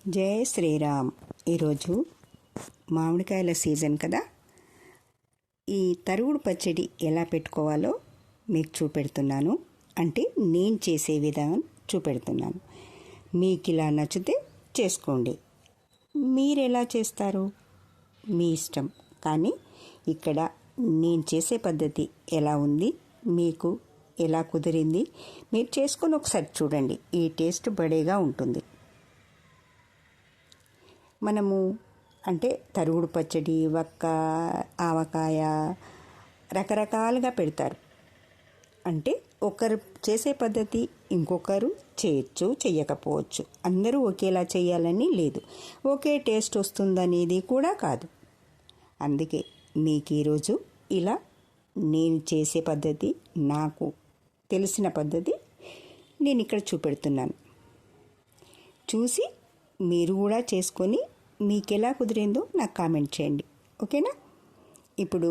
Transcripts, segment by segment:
జై శ్రీరామ్. ఈరోజు మామిడికాయల సీజన్ కదా. ఈ తరుగుడు పచ్చడి ఎలా పెట్టుకోవాలో మీకు చూపెడుతున్నాను. అంటే నేను చేసే విధానం చూపెడుతున్నాను. మీకు ఇలా నచ్చితే చేసుకోండి. మీరు ఎలా చేస్తారు మీ ఇష్టం. కానీ ఇక్కడ నేను చేసే పద్ధతి ఎలా ఉంది, మీకు ఎలా కుదిరింది మీరు చేసుకొని ఒకసారి చూడండి. ఈ టేస్ట్ బడేగా ఉంటుంది. మనము అంటే తరుగుడు పచ్చడి, వక్క, ఆవకాయ రకరకాలుగా పెడతారు. అంటే ఒకరు చేసే పద్ధతి ఇంకొకరు చేయొచ్చు, చెయ్యకపోవచ్చు. అందరూ ఒకేలా చేయాలని లేదు, ఒకే టేస్ట్ వస్తుందనేది కూడా కాదు. అందుకే మీకు ఈరోజు ఇలా నేను చేసే పద్ధతి, నాకు తెలిసిన పద్ధతి నేను ఇక్కడ చూపెడుతున్నాను. చూసి మీరు కూడా చేసుకొని మీకు ఎలా కుదిరిందో నాకు కామెంట్ చేయండి. ఓకేనా. ఇప్పుడు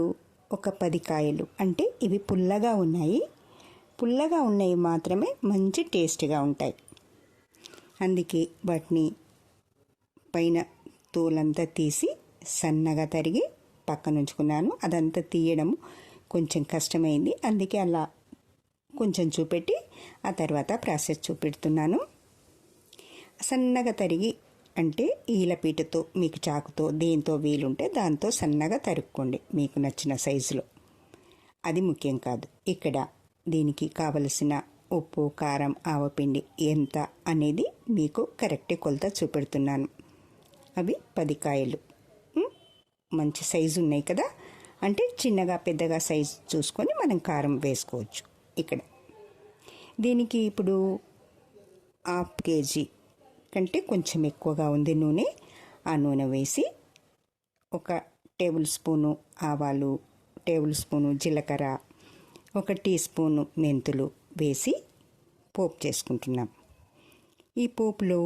ఒక 10 కాయలు, అంటే ఇవి పుల్లగా ఉన్నాయి. పుల్లగా ఉన్నవి మాత్రమే మంచి టేస్ట్గా ఉంటాయి. అందుకే వాటిని పైన తోలంతా తీసి సన్నగా తరిగి పక్కన ఉంచుకున్నాను. అదంతా తీయడం కొంచెం కష్టమైంది. అందుకే అలా కొంచెం చూపెట్టి ఆ తర్వాత ప్రాసెస్ చూపెడుతున్నాను. సన్నగా తరిగి, అంటే ఈలపీటతో, మీకు చాకుతో, దేంతో వీలుంటే దాంతో సన్నగా తరుక్కోండి మీకు నచ్చిన సైజులో. అది ముఖ్యం కాదు. ఇక్కడ దీనికి కావలసిన ఉప్పు, కారం, ఆవపిండి ఎంత అనేది మీకు కరెక్ట్ కొలత చూపెడుతున్నాను. అవి 10 కాయలు. మంచి సైజు ఉన్నాయి కదా. అంటే చిన్నగా పెద్దగా సైజు చూసుకొని మనం కారం వేసుకోవచ్చు. ఇక్కడ దీనికి ఇప్పుడు 1/2 కేజీ కంటే కొంచెం ఎక్కువగా ఉంది నూనె. ఆ నూనె వేసి 1 టేబుల్ స్పూను ఆవాలు, టేబుల్ స్పూను జీలకర్ర, 1 టీ స్పూను మెంతులు వేసి పోపు చేసుకుంటున్నాం. ఈ పోపులో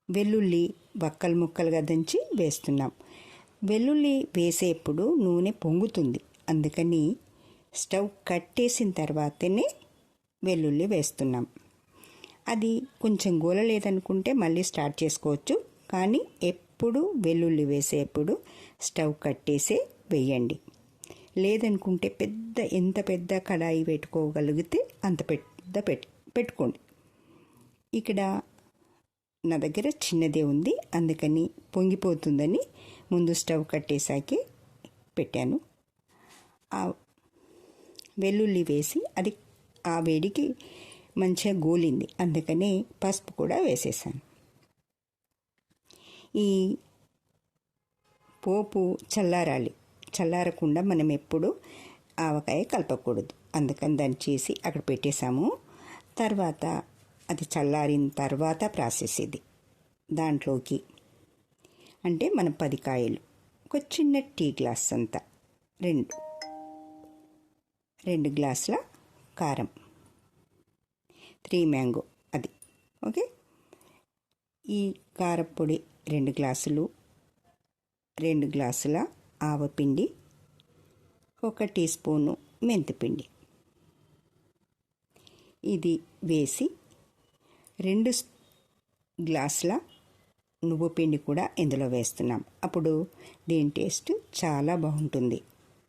వెల్లుల్లి వక్కలు ముక్కలుగా దంచి వేస్తున్నాం. వెల్లుల్లి వేసేప్పుడు నూనె పొంగుతుంది. అందుకని స్టవ్ కట్టేసిన తర్వాతనే వెల్లుల్లి వేస్తున్నాం. అది కొంచెం గోలలేదనుకుంటే మళ్ళీ స్టార్ట్ చేసుకోవచ్చు. కానీ ఎప్పుడు వెల్లుల్లి వేసేప్పుడు స్టవ్ కట్టేసే వేయండి. లేదనుకుంటే ఎంత పెద్ద కడాయి పెట్టుకోగలిగితే అంత పెట్టుకోండి. ఇక్కడ నా దగ్గర చిన్నదే ఉంది, అందుకని పొంగిపోతుందని ముందు స్టవ్ కట్టేసాకే పెట్టాను. ఆ వెల్లుల్లి వేసి అది ఆ వేడికి మంచిగా గోలింది. అందుకని పసుపు కూడా వేసేసాను. ఈ పోపు చల్లారాలి. చల్లారకుండా మనం ఎప్పుడు ఆవకాయ కలపకూడదు. అందుకని దాన్ని చేసి అక్కడ పెట్టేశాము. తర్వాత అది చల్లారిన తర్వాత ప్రాసెస్ ఇది. దాంట్లోకి అంటే మనం 10 కాయలు, ఒక చిన్న టీ గ్లాస్ అంతా, 2 గ్లాసుల కారం, 3 మ్యాంగో అది. ఓకే. ఈ కారపొడి 2 గ్లాసులు, 2 గ్లాసుల ఆవపిండి, 1 టీ స్పూను మెంతిపిండి ఇది వేసి 2 గ్లాసుల నువ్వు పిండి కూడా ఇందులో వేస్తున్నాం. అప్పుడు దీని టేస్ట్ చాలా బాగుంటుంది.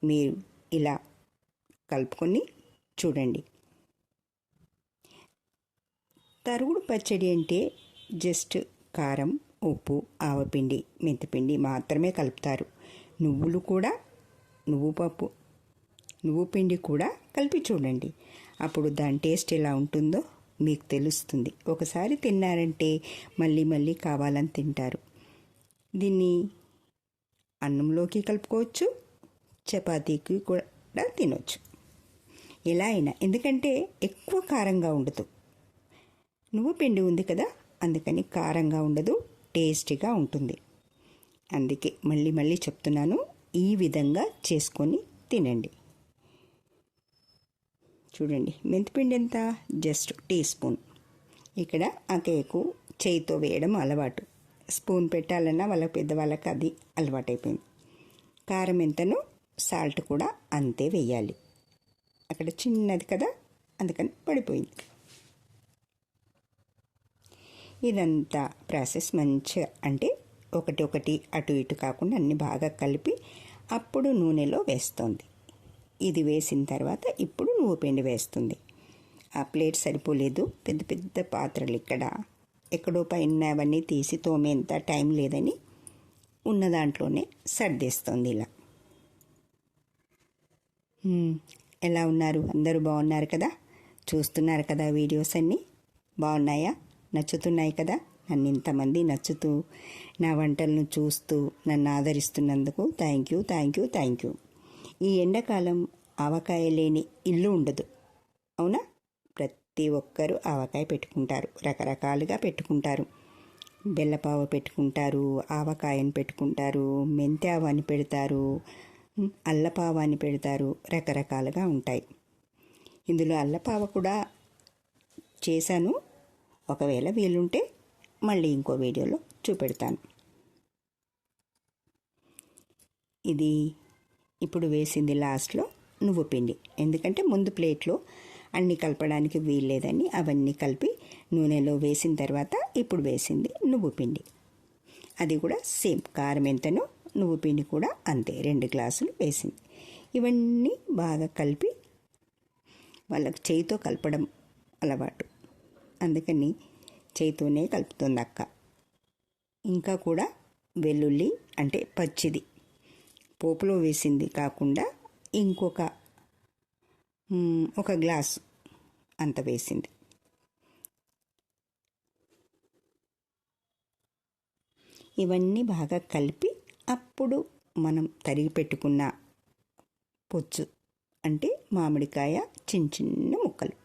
మీరు ఇలా కలుపుకొని చూడండి. తరుగుడు పచ్చడి అంటే జస్ట్ కారం, ఉప్పు, ఆవపిండి, మెంతిపిండి మాత్రమే కలుపుతారు. నువ్వులు కూడా, నువ్వు పిండి కూడా కలిపి చూడండి. అప్పుడు దాని టేస్ట్ ఎలా ఉంటుందో మీకు తెలుస్తుంది. ఒకసారి తిన్నారంటే మళ్ళీ మళ్ళీ కావాలని తింటారు. దీన్ని అన్నంలోకి కలుపుకోవచ్చు, చపాతీకి కూడా తినొచ్చు, ఎలా అయినా. ఎందుకంటే ఎక్కువ కారంగా ఉండదు. నువ్వు పిండి ఉంది కదా, అందుకని కారంగా ఉండదు, టేస్టీగా ఉంటుంది. అందుకే మళ్ళీ మళ్ళీ చెప్తున్నాను, ఈ విధంగా చేసుకొని తినండి. చూడండి, మెంతిపిండి ఎంత, జస్ట్ టీ స్పూన్. ఇక్కడ ఆ కేకు చేయితో వేయడం అలవాటు. స్పూన్ పెట్టాలన్నా వాళ్ళ పెద్దవాళ్ళకి అది అలవాటైపోయింది. కారం ఎంతనో సాల్ట్ కూడా అంతే వేయాలి. అక్కడ చిన్నది కదా, అందుకని పడిపోయింది. ఇదంతా ప్రాసెస్ మంచిగా అంటే ఒకటి ఒకటి అటు ఇటు కాకుండా అన్ని బాగా కలిపి అప్పుడు నూనెలో వేస్తుంది. ఇది వేసిన తర్వాత ఇప్పుడు నువ్వు పిండి వేస్తుంది. ఆ ప్లేట్ సరిపోలేదు, పెద్ద పెద్ద పాత్రలు ఇక్కడ ఎక్కడో పైన అవన్నీ తీసి తోమేంత టైం లేదని ఉన్న దాంట్లోనే సర్దేస్తుంది ఇలా. ఎలా ఉన్నారు? అందరూ బాగున్నారు కదా? చూస్తున్నారు కదా వీడియోస్ అన్నీ? బాగున్నాయా? నచ్చుతున్నాయి కదా? నన్ను ఇంతమంది నచ్చుతూ నా వంటలను చూస్తూ నన్ను ఆదరిస్తున్నందుకు thank you, thank you, thank you. ఈ ఎండాకాలం ఆవకాయ లేని ఇల్లు ఉండదు, అవునా? ప్రతి ఒక్కరూ ఆవకాయ పెట్టుకుంటారు, రకరకాలుగా పెట్టుకుంటారు. బెల్లపావ పెట్టుకుంటారు, ఆవకాయని పెట్టుకుంటారు, మెంతావ అని పెడతారు, అల్లపావ అని పెడతారు, రకరకాలుగా ఉంటాయి. ఇందులో అల్లపావ కూడా చేశాను, ఒకవేళ వీలుంటే మళ్ళీ ఇంకో వీడియోలో చూపెడతాను. ఇది ఇప్పుడు వేసింది లాస్ట్లో నువ్వు పిండి, ఎందుకంటే ముందు ప్లేట్లో అన్నీ కలపడానికి వీల్లేదని అవన్నీ కలిపి నూనెలో వేసిన తర్వాత ఇప్పుడు వేసింది నువ్వు పిండి. అది కూడా సేమ్ కారం ఎంతనో నువ్వు పిండి కూడా అంతే 2 గ్లాసులు వేసింది. ఇవన్నీ బాగా కలిపి వాళ్ళకి చేయితో కలపడం అలవాటు, అందుకని చేయితోనే కలుపుతుంది అక్క. ఇంకా కూడా వెల్లుల్లి అంటే పచ్చిది పోపులో వేసింది కాకుండా ఇంకొక ఒక గ్లాసు అంత వేసింది. ఇవన్నీ బాగా కలిపి అప్పుడు మనం తరిగి పెట్టుకున్న పొచ్చు అంటే మామిడికాయ చిన్న చిన్న ముక్కలు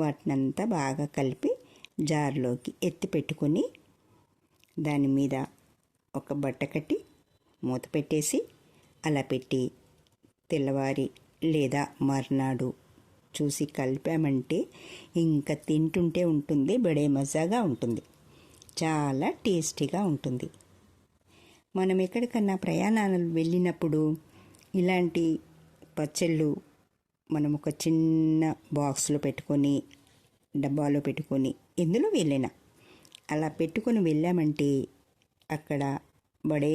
వాటినంతా బాగా కలిపి జార్లోకి ఎత్తి పెట్టుకొని దాని మీద ఒక బట్ట కట్టి మూత పెట్టేసి అలా పెట్టి తెల్లవారి లేదా మర్నాడు చూసి కలిపామంటే ఇంకా తింటుంటే ఉంటుంది, బడే మజాగా ఉంటుంది, చాలా టేస్టీగా ఉంటుంది. మనం ఎక్కడికన్నా ప్రయాణాలు వెళ్ళినప్పుడు ఇలాంటి పచ్చళ్ళు మనం ఒక చిన్న బాక్స్లో పెట్టుకొని డబ్బాలో పెట్టుకొని ఎందులో వెళ్ళినా అలా పెట్టుకొని వెళ్ళామంటే అక్కడ బడే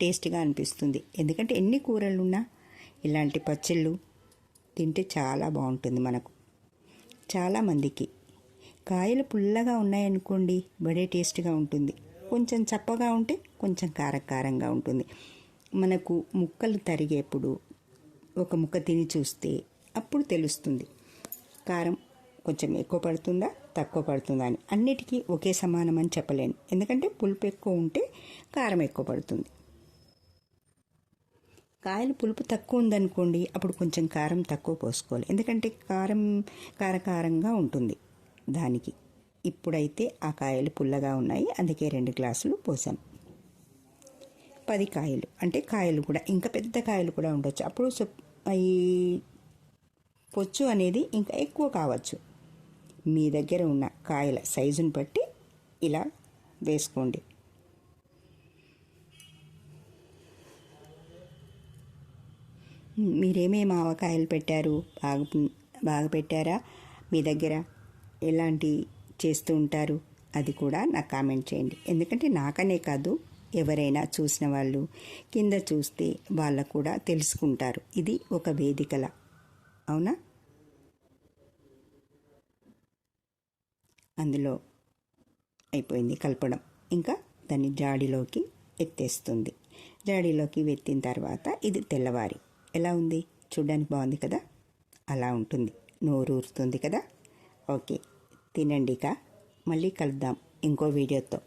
టేస్టీగా అనిపిస్తుంది. ఎందుకంటే ఎన్ని కూరలున్నా ఇలాంటి పచ్చళ్ళు తింటే చాలా బాగుంటుంది. మనకు చాలామందికి కాయలు పుల్లగా ఉన్నాయనుకోండి బడే టేస్ట్గా ఉంటుంది, కొంచెం చప్పగా ఉంటే కొంచెం కారంగా ఉంటుంది. మనకు ముక్కలు తరిగేప్పుడు ఒక ముక్క తిని చూస్తే అప్పుడు తెలుస్తుంది కారం కొంచెం ఎక్కువ పడుతుందా తక్కువ పడుతుందా అని. అన్నిటికీ ఒకే సమానం అని చెప్పలేను, ఎందుకంటే పులుపు ఎక్కువ ఉంటే కారం ఎక్కువ పడుతుంది. కాయలు పులుపు తక్కువ ఉందనుకోండి అప్పుడు కొంచెం కారం తక్కువ పోసుకోవాలి, ఎందుకంటే కారంగా ఉంటుంది దానికి. ఇప్పుడైతే ఆ కాయలు పుల్లగా ఉన్నాయి, అందుకే 2 గ్లాసులు పోసాను. 10 కాయలు అంటే కాయలు కూడా ఇంకా పెద్ద కాయలు కూడా ఉండొచ్చు, అప్పుడు ఈ పొచ్చు అనేది ఇంకా ఎక్కువ కావచ్చు. మీ దగ్గర ఉన్న కాయల సైజుని బట్టి ఇలా వేసుకోండి. మీరేమేమి ఆవకాయలు పెట్టారు? బాగా పెట్టారా? మీ దగ్గర ఎలాంటి చేస్తూ ఉంటారు అది కూడా నాకు కామెంట్ చేయండి, ఎందుకంటే నాకనే కాదు ఎవరైనా చూసిన వాళ్ళు కింద చూస్తే వాళ్ళకు కూడా తెలుసుకుంటారు. ఇది ఒక వేదికల, అవునా? అందులో అయిపోయింది కలపడం, ఇంకా దాన్ని జాడీలోకి ఎత్తేస్తుంది. జాడీలోకి ఎత్తిన తర్వాత ఇది తెల్లవారి ఎలా ఉంది చూడడానికి బాగుంది కదా, అలా ఉంటుంది, నోరు ఊరుతుంది కదా. ఓకే, తినండి. మళ్ళీ కలుద్దాం ఇంకో వీడియోతో.